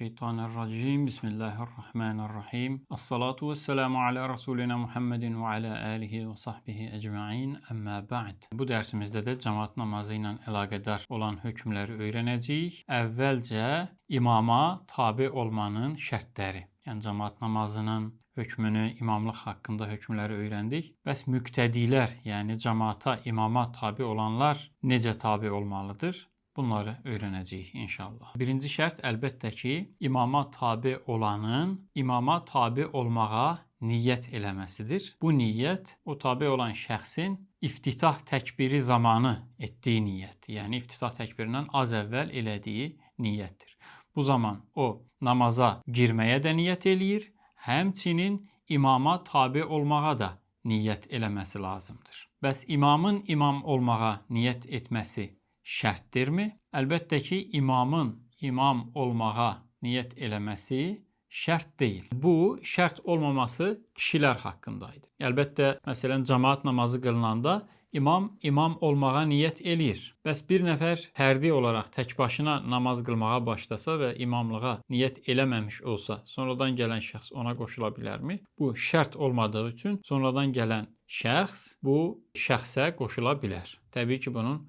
Euzubillahimineşşeytanirracim. Bismillahirrahmanirrahim. As-salatu vesselamu ala Resulina Muhammedin ve ala alihi ve sahbihi ecma'in. Amma ba'd. Bu dərsimizdə də cemaat namazı ilə əlaqədar olan hökmləri öyrənəcəyik. Əvvəlcə imama tabe olmanın şərtləri. Yəni cemaat namazının hökmünü, imamlıq haqqında hökmləri öyrəndik. Bəs müqtədilər, yəni cemaata, imama tabe olanlar necə tabe olmalıdır? Bunları öyrənəcəyik inşallah. Birinci şərt əlbəttə ki, imama tabe olanın imama tabe olmağa niyyət eləməsidir. Bu niyyət o tabe olan şəxsin iftitah təkbiri zamanı etdiyi niyyət. Yəni iftitah təkbirindən az əvvəl elədiyi niyyətdir. Bu zaman o namaza girməyə də niyyət eləyir, həmçinin imama tabe olmağa da niyyət eləməsi lazımdır. Bəs imamın imam olmağa niyyət etməsi şərtdirmi? Əlbəttə ki, imamın imam olmağa niyyət eləməsi şərt deyil. Bu, şərt olmaması kişilər haqqındaydı. Əlbəttə, məsələn, cemaat namazı qılınanda imam olmağa niyyət eləyir. Bəs bir nəfər fərdi olaraq tək başına namaz qılmağa başlasa və imamlığa niyyət eləməmiş olsa, sonradan gələn şəxs ona qoşula bilərmi? Bu, şərt olmadığı üçün sonradan gələn şəxs bu şəxsə qoşula bilər. Təbii ki, bunun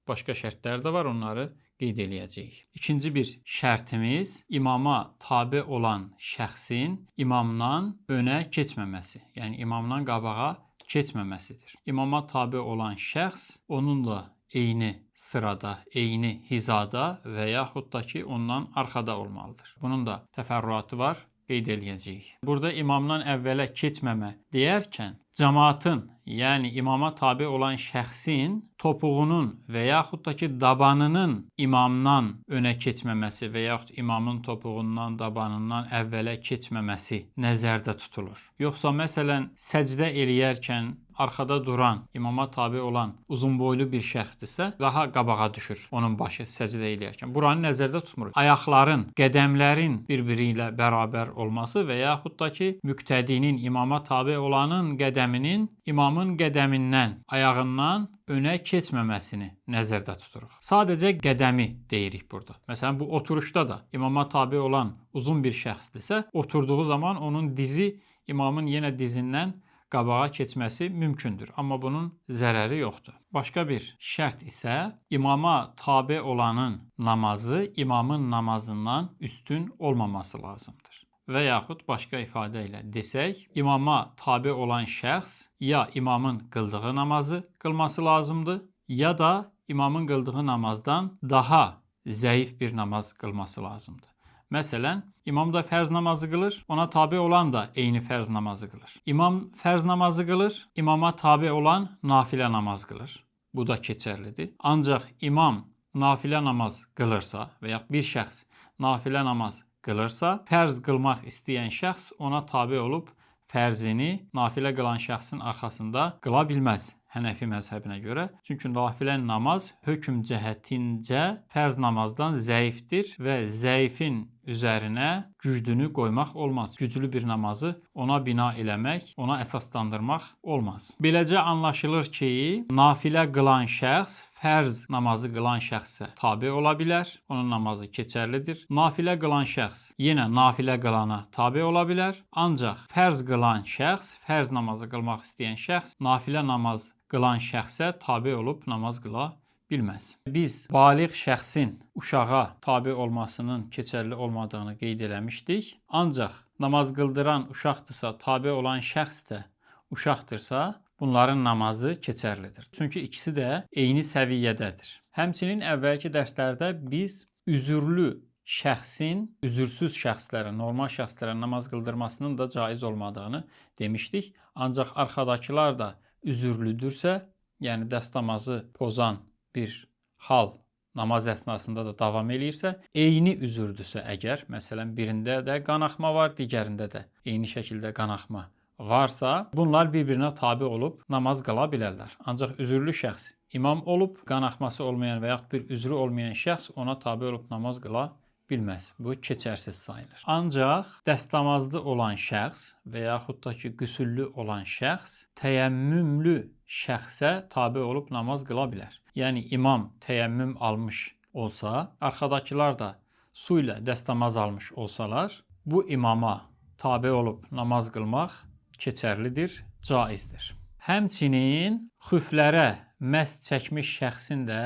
başqa şərtlər də var, onları qeyd eləyəcəyik. İkinci bir şərtimiz imama tabe olan şəxsin imamdan önə keçməməsi, yəni imamdan qabağa keçməməsidir. İmama tabe olan şəxs onunla eyni sırada, eyni hizada və yaxud da ki, ondan arxada olmalıdır. Bunun da təfərrüatı var, qeyd eləyəcəyik. Burada imamdan əvvələ keçməmə deyərkən, cemaatın, yəni imama tabe olan şəxsin topuğunun və yaxud da ki, dabanının imamdan önə keçməməsi və yaxud imamın topuğundan, dabanından əvvələ keçməməsi nəzərdə tutulur. Yoxsa məsələn, səcdə eləyərkən arxada duran, imama tabe olan uzunboylu bir şəxsdirsə, daha qabağa düşür onun başı səcdə eləyərkən. Buranı nəzərdə tutmuruq. Ayaqların, qədəmlərin bir-biri ilə bərabər olması və yaxud da ki, müqtədinin, imama tabe olanın qədəminin imamın qədəmindən, ayağından önə keçməməsini nəzərdə tuturuq. Sadəcə qədəmi deyirik burada. Məsələn, bu oturuşda da imama tabe olan uzun bir şəxsdirsə, oturduğu zaman onun dizi imamın yenə dizindən qabağa keçməsi mümkündür. Amma bunun zərəri yoxdur. Başqa bir şərt isə imama tabe olanın namazı imamın namazından üstün olmaması lazımdır. Və yaxud başqa ifadə ilə desək, imama tabe olan şəxs ya imamın qıldığı namazı qılması lazımdır, ya da imamın qıldığı namazdan daha zəif bir namaz qılması lazımdır. Məsələn, imam da fərz namazı qılır, ona tabe olan da eyni fərz namazı qılır. İmam fərz namazı qılır, imama tabe olan nafilə namaz qılır. Bu da keçərlidir. Ancaq imam nafilə namaz qılırsa və ya bir şəxs nafilə namaz qılırsa, fərz qılmaq istəyən şəxs ona tabe olub fərzini nafilə qılan şəxsin arxasında qıla bilməz. Hənəfi məzhəbinə görə. Çünki nafilə namaz hökm cəhətincə fərz namazdan zəifdir və zəifin üzərinə güclünü qoymaq olmaz. Güclü bir namazı ona bina eləmək, ona əsaslandırmaq olmaz. Beləcə anlaşılır ki, nafilə qılan şəxs fərz namazı qılan şəxsə tabe ola bilər, onun namazı keçərlidir. Nafilə qılan şəxs yenə nafilə qılana tabe ola bilər, ancaq fərz qılan şəxs, fərz namazı qılmaq istəyən şəxs nafilə namaz qılan şəxsə tabe olub namaz qıla bilməz. Biz baliğ şəxsin uşağa tabe olmasının keçərli olmadığını qeyd eləmişdik. Ancaq namaz qıldıran uşaqdırsa, tabe olan şəxs də uşaqdırsa, bunların namazı keçərlidir. Çünki ikisi də eyni səviyyədədir. Həmçinin əvvəlki dərslərdə biz üzürlü şəxsin üzürsüz şəxslərə, normal şəxslərə namaz qıldırmasının da caiz olmadığını demişdik. Ancaq arxadakılar da üzürlüdürsə, yəni dəstəmazı pozan bir hal namaz əsnasında da davam eləyirsə, eyni üzürdürsə əgər, məsələn, birində də qanaxma var, digərində də eyni şəkildə qanaxma varsa, bunlar bir-birinə tabe olub namaz qıla bilərlər. Ancaq üzürlü şəxs imam olub, qanaxması olmayan və yaxud bir üzrü olmayan şəxs ona tabe olub namaz qıla bilməz. Bu keçərsiz sayılır. Ancaq dəstəmazlı olan şəxs və yaxud da ki, qüsüllü olan şəxs təyəmmümlü şəxsə tabe olub namaz qıla bilər. Yəni imam təyəmmüm almış olsa, arxadakılar da su ilə dəstəmaz almış olsalar, bu imama tabe olub namaz qılmaq keçərlidir, caizdir. Həmçinin xüflərə məs çəkmiş şəxsin də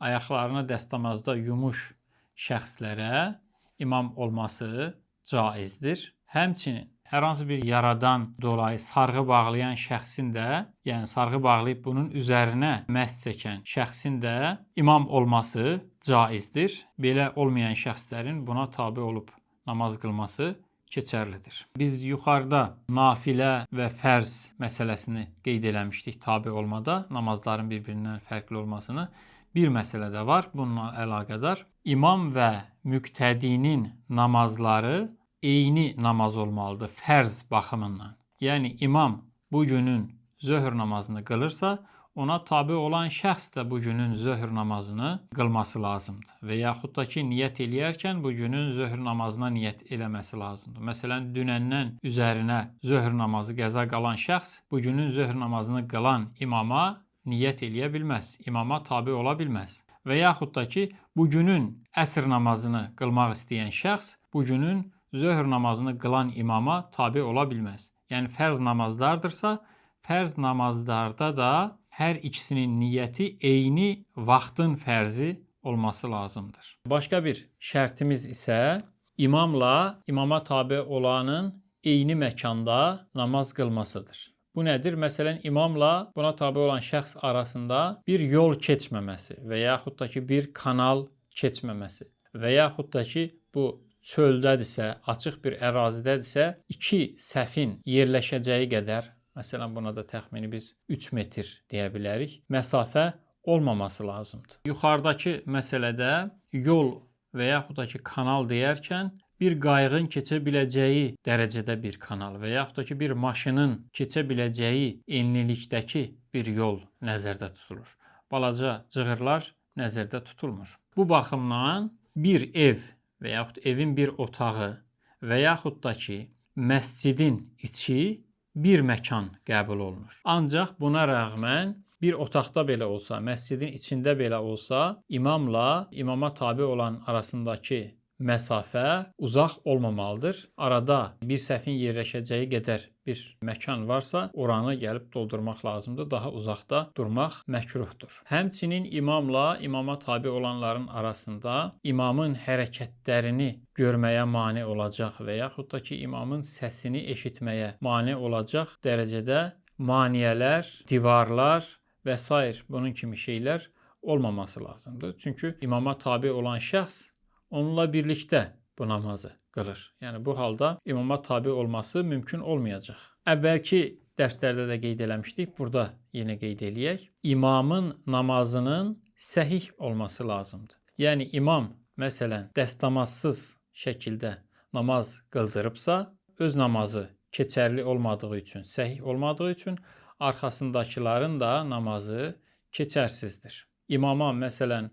ayaqlarını dəstəmazda yumuş şəxslərə imam olması caizdir. Həmçinin hər hansı bir yaradan dolayı sarğı bağlayan şəxsin də, yəni sarğı bağlayıb bunun üzərinə məs çəkən şəxsin də imam olması caizdir. Belə olmayan şəxslərin buna tabe olub namaz qılması keçərlidir. Biz yuxarıda nafilə və fərz məsələsini qeyd eləmişdik tabe olmada, namazların bir-birindən fərqli olmasını. Bir məsələ də var bununla əlaqədar. İmam və müqtədinin namazları eyni namaz olmalıdır fərz baxımından. Yəni imam bu günün zöhr namazını qılırsa, ona tabe olan şəxs də bu günün zöhr namazını qılması lazımdır. Və yaxud da ki, niyyət eləyərkən bu günün zöhr namazına niyyət eləməsi lazımdır. Məsələn, dünəndən üzərinə zöhr namazı qəza qalan şəxs bu günün zöhr namazını qılan imama niyyət eləyə bilməz, imama tabe ola bilməz. Və yaxud da ki, bu günün əsr namazını qılmaq istəyən şəxs bu günün zöhr namazını qılan imama tabe ola bilməz. Yəni fərz namazlardırsa, fərz namazlarda da hər ikisinin niyyəti eyni vaxtın fərzi olması lazımdır. Başqa bir şərtimiz isə imama tabe olanın eyni məkanda namaz qılmasıdır. Bu nədir? Məsələn, imamla buna tabe olan şəxs arasında bir yol keçməməsi və yaxud da ki, bir kanal keçməməsi və yaxud da ki, bu çöldədirsə, açıq bir ərazidədirsə, iki səhfin yerləşəcəyi qədər, məsələn, buna da təxmini biz 3 metr deyə bilərik, məsafə olmaması lazımdır. Yuxarıdakı məsələdə yol və yaxud da ki, kanal deyərkən bir qayığın keçə biləcəyi dərəcədə bir kanal və yaxud da ki, bir maşının keçə biləcəyi enlilikdəki bir yol nəzərdə tutulur. Balaca cığırlar nəzərdə tutulmur. Bu baxımdan bir ev və yaxud evin bir otağı və yaxud da ki, məscidin içi bir məkan qəbul olunur. Ancaq buna rəğmən bir otaqda belə olsa, məscidin içində belə olsa, imama tabe olan arasındakı məsafə uzaq olmamalıdır. Arada bir səhfin yerləşəcəyi qədər bir məkan varsa, oranı gəlib doldurmaq lazımdır. Daha uzaqda durmaq məkruhdur. Həmçinin imama tabe olanların arasında imamın hərəkətlərini görməyə mane olacaq və yaxud da ki, imamın səsini eşitməyə mane olacaq dərəcədə maniyələr, divarlar və s. bunun kimi şeylər olmaması lazımdır. Çünki imama tabe olan şəxs onunla birlikdə bu namazı qılır. Yəni bu halda imama tabe olması mümkün olmayacaq. Əvvəlki dərslərdə də qeyd eləmişdik, burada yenə qeyd eləyək. İmamın namazının səhih olması lazımdır. Yəni imam məsələn dəstəmazsız şəkildə namaz qıldırıbsa, öz namazı keçərli olmadığı üçün, səhih olmadığı üçün arxasındakıların da namazı keçərsizdir. İmama məsələn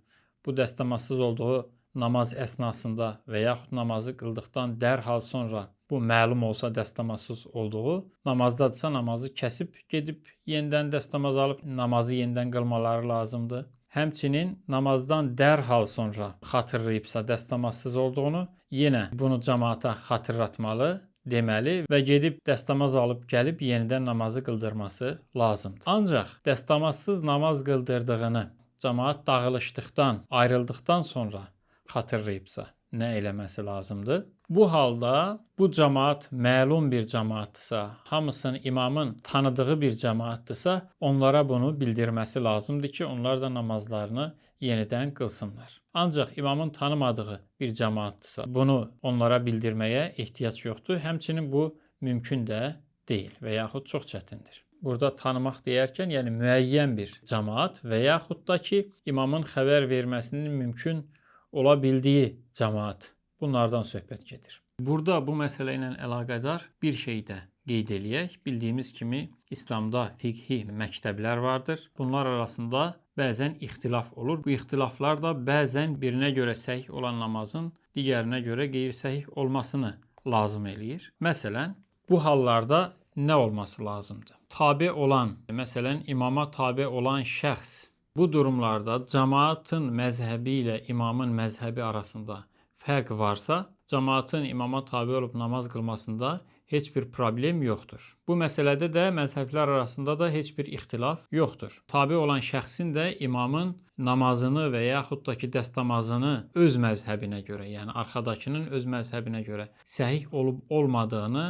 bu dəstəmazsız olduğu namaz əsnasında və yaxud namazı qıldıqdan dərhal sonra bu məlum olsa dəstəmazsız olduğu, namazdadırsa namazı kəsib gedib yenidən dəstəmaz alıb namazı yenidən qılmaları lazımdır. Həmçinin namazdan dərhal sonra xatırlayıbsa dəstəmazsız olduğunu, yenə bunu cəmaata xatırlatmalı, deməli və gedib dəstəmaz alıb gəlib yenidən namazı qıldırması lazımdır. Ancaq dəstəmazsız namaz qıldırdığını cəmaat dağılışdıqdan, ayrıldıqdan sonra xatırlayıbsa nə eləməsi lazımdır? Bu halda bu cəmaat məlum bir cəmaatdırsa, hamısının imamın tanıdığı bir cəmaatdırsa, onlara bunu bildirməsi lazımdır ki, onlar da namazlarını yenidən qılsınlar. Ancaq imamın tanımadığı bir cəmaatdırsa, bunu onlara bildirməyə ehtiyac yoxdur. Həmçinin bu mümkün də deyil və yaxud çox çətindir. Burada tanımaq deyərkən, yəni müəyyən bir cəmaat və yaxud da ki, imamın xəbər verməsinin mümkün ola bildiyi cəmaat. Bunlardan söhbət gedir. Burada bu məsələ ilə əlaqədar bir şey də qeyd eləyək. Bildiyimiz kimi İslamda fiqhi məktəblər vardır. Bunlar arasında bəzən ixtilaf olur. Bu ixtilaflar da bəzən birinə görə səhih olan namazın digərinə görə qeyri-səhih olmasını lazım eləyir. Məsələn, bu hallarda nə olması lazımdır? Tabe olan, məsələn, imama tabe olan şəxs bu durumlarda cəmaatın məzhəbi ilə imamın məzhəbi arasında fərq varsa, cəmaatın imama tabe olub namaz qılmasında heç bir problem yoxdur. Bu məsələdə də məzhəblər arasında da heç bir ixtilaf yoxdur. Tabe olan şəxsin də imamın namazını və yaxud da ki, dəstəmazını öz məzhəbinə görə, yəni arxadakının öz məzhəbinə görə səhih olub olmadığını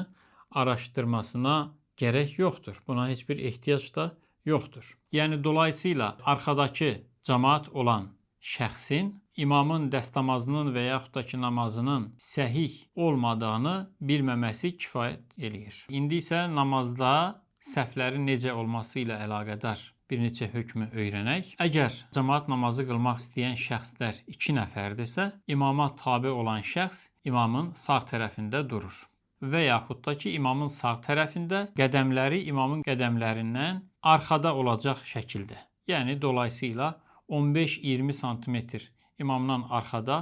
araşdırmasına gərək yoxdur. Buna heç bir ehtiyac da yoxdur. Yəni dolayısıyla arxadakı cəmaat olan şəxsin imamın dəstəmazının və yaxud da ki, namazının səhih olmadığını bilməməsi kifayət eləyir. İndi isə namazda səhvlərin necə olması ilə əlaqədar bir neçə hökmü öyrənək. Əgər cəmaat namazı qılmaq istəyən şəxslər 2 nəfərdirsə, imama tabe olan şəxs imamın sağ tərəfində durur. Və yaxud da ki, imamın sağ tərəfində qədəmləri imamın qədəmlərindən arxada olacaq şəkildə. Yəni, dolayısıyla 15-20 sm imamdan arxada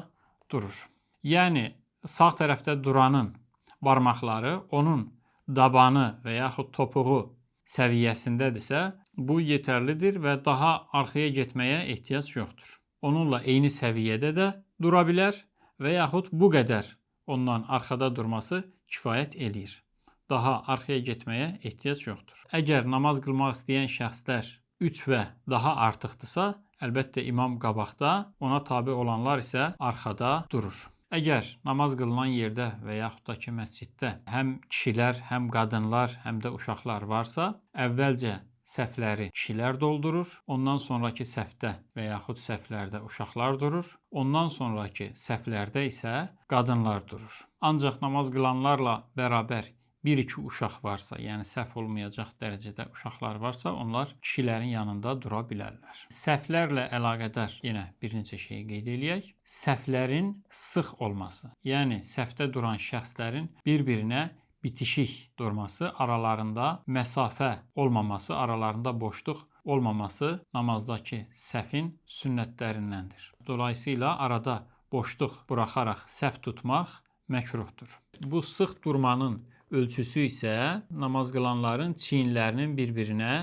durur. Yəni, sağ tərəfdə duranın barmaqları onun dabanı və yaxud topuğu səviyyəsindədirsə, bu yetərlidir və daha arxaya getməyə ehtiyac yoxdur. Onunla eyni səviyyədə də dura bilər və yaxud bu qədər ondan arxada durması kifayət eləyir. Daha arxaya getməyə ehtiyac yoxdur. Əgər namaz qılmaq istəyən şəxslər 3 və daha artıqdırsa, əlbəttə imam qabaqda, ona tabe olanlar isə arxada durur. Əgər namaz qılınan yerdə və yaxud da ki, məsciddə həm kişilər, həm qadınlar, həm də uşaqlar varsa, əvvəlcə səhvləri kişilər doldurur, ondan sonraki səhvdə və yaxud səhvlərdə uşaqlar durur, ondan sonraki səhvlərdə isə qadınlar durur. Ancaq namaz qılanlarla bərabər 1-2 uşaq varsa, yəni səhv olmayacaq dərəcədə uşaqlar varsa, onlar kişilərin yanında dura bilərlər. Səhvlərlə əlaqədar yenə bir neçə şeyi qeyd eləyək. Səhvlərin sıx olması, yəni səhvdə duran şəxslərin bir-birinə bitişik durması, aralarında məsafə olmaması, aralarında boşluq olmaması namazdakı səhvin sünnətlərindəndir. Dolayısıyla arada boşluq buraxaraq səhv tutmaq məkruhdur. Bu sıx durmanın ölçüsü isə namaz qılanların çiyinlərinin bir-birinə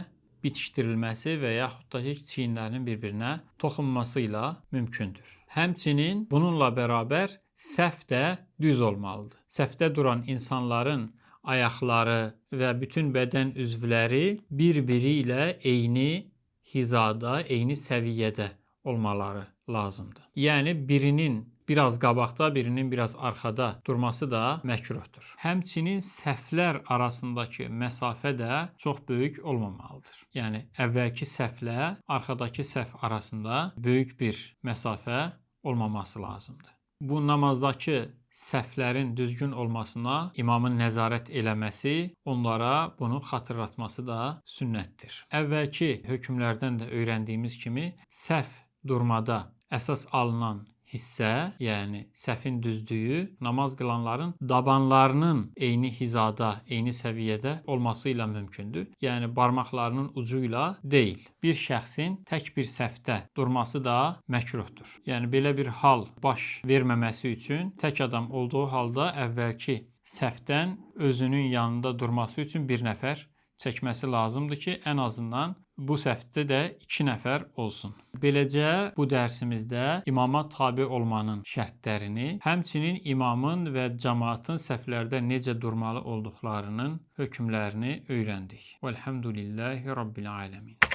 bitişdirilməsi və yaxud da ki, çiyinlərinin bir-birinə toxunması ilə mümkündür. Həmçinin bununla bərabər səhv də düz olmalıdır. Səhvdə duran insanların ayaqları və bütün bədən üzvləri bir-biri ilə eyni hizada, eyni səviyyədə olmaları lazımdır. Yəni birinin biraz qabaqda, birinin biraz arxada durması da məkruhdur. Həmçinin səhvlər arasındakı məsafə də çox böyük olmamalıdır. Yəni əvvəlki səhvlə arxadakı səhv arasında böyük bir məsafə olmaması lazımdır. Bu namazdakı səhvlərin düzgün olmasına imamın nəzarət eləməsi, onlara bunu xatırlatması da sünnətdir. Əvvəlki hökmlərdən də öyrəndiyimiz kimi səhv durmada əsas alınan hissə, yəni səhvin düzdüyü namaz qılanların dabanlarının eyni hizada, eyni səviyyədə olması ilə mümkündür. Yəni barmaqlarının ucu ilə deyil. Bir şəxsin tək bir səhvdə durması da məkruhdur. Yəni belə bir hal baş verməməsi üçün tək adam olduğu halda əvvəlki səhvdən özünün yanında durması üçün bir nəfər çəkməsi lazımdır ki, ən azından bu səhvdə də 2 nəfər olsun. Beləcə bu dərsimizdə imama tabe olmanın şərtlərini, həmçinin imamın və cəmaatın səhvlərdə necə durmalı olduqlarının hökmlərini öyrəndik. Vəlhamdülillahi Rabbil aləmin.